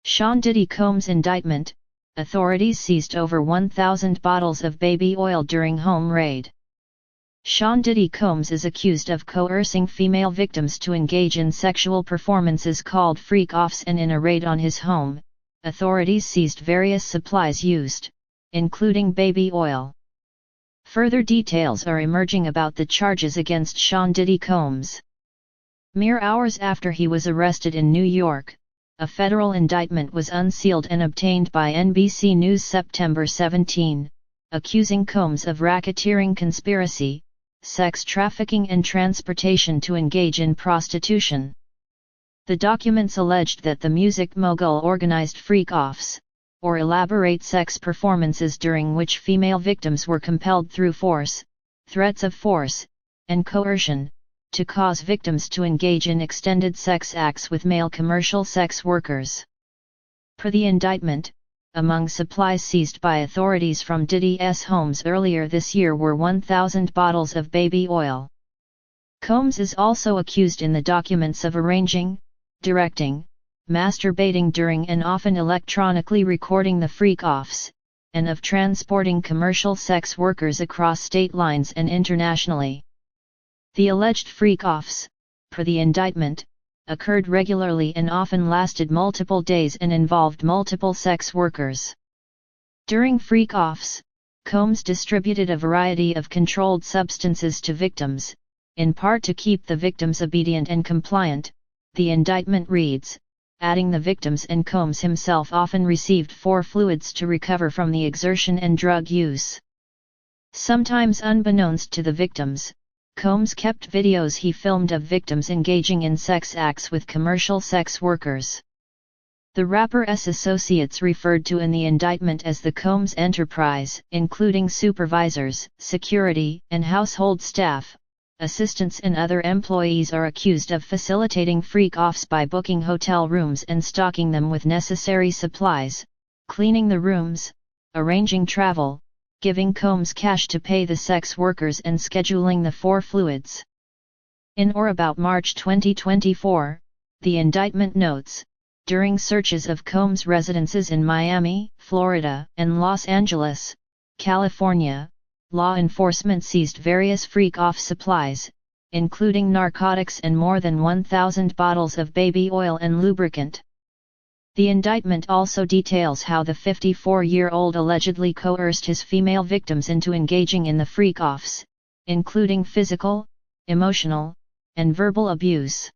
Sean Diddy Combs indictment, authorities seized over 1,000 bottles of baby oil during home raid. Sean Diddy Combs is accused of coercing female victims to engage in sexual performances called freak-offs, and in a raid on his home, authorities seized various supplies used, including baby oil. Further details are emerging about the charges against Sean Diddy Combs. Mere hours after he was arrested in New York, a federal indictment was unsealed and obtained by NBC News September 17, accusing Combs of racketeering conspiracy, sex trafficking and transportation to engage in prostitution. The documents alleged that the music mogul organized freak-offs, or elaborate sex performances during which female victims were compelled through force, threats of force, and coercion, to cause victims to engage in extended sex acts with male commercial sex workers. Per the indictment, among supplies seized by authorities from Diddy's homes earlier this year were 1,000 bottles of baby oil. Combs is also accused in the documents of arranging, directing, masturbating during and often electronically recording the freak-offs, and of transporting commercial sex workers across state lines and internationally. The alleged freak-offs, per the indictment, occurred regularly and often lasted multiple days and involved multiple sex workers. During freak-offs, Combs distributed a variety of controlled substances to victims, in part to keep the victims obedient and compliant, the indictment reads, adding the victims and Combs himself often received 4 fluids to recover from the exertion and drug use. Sometimes unbeknownst to the victims, Combs kept videos he filmed of victims engaging in sex acts with commercial sex workers. The rapper's associates referred to in the indictment as the Combs Enterprise, including supervisors, security, and household staff, assistants and other employees, are accused of facilitating freak-offs by booking hotel rooms and stocking them with necessary supplies, cleaning the rooms, arranging travel, giving Combs cash to pay the sex workers, and scheduling the 4 fluids. In or about March 2024, the indictment notes, during searches of Combs' residences in Miami, Florida, and Los Angeles, California, law enforcement seized various freak-off supplies, including narcotics and more than 1,000 bottles of baby oil and lubricant. The indictment also details how the 54-year-old allegedly coerced his female victims into engaging in the freak-offs, including physical, emotional, and verbal abuse.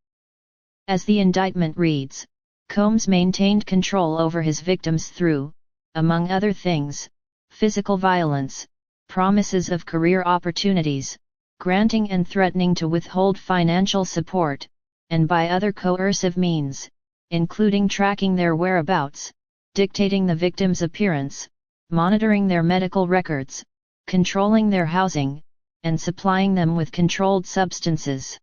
As the indictment reads, Combs maintained control over his victims through, among other things, physical violence, promises of career opportunities, granting and threatening to withhold financial support, and by other coercive means, including tracking their whereabouts, dictating the victim's appearance, monitoring their medical records, controlling their housing, and supplying them with controlled substances.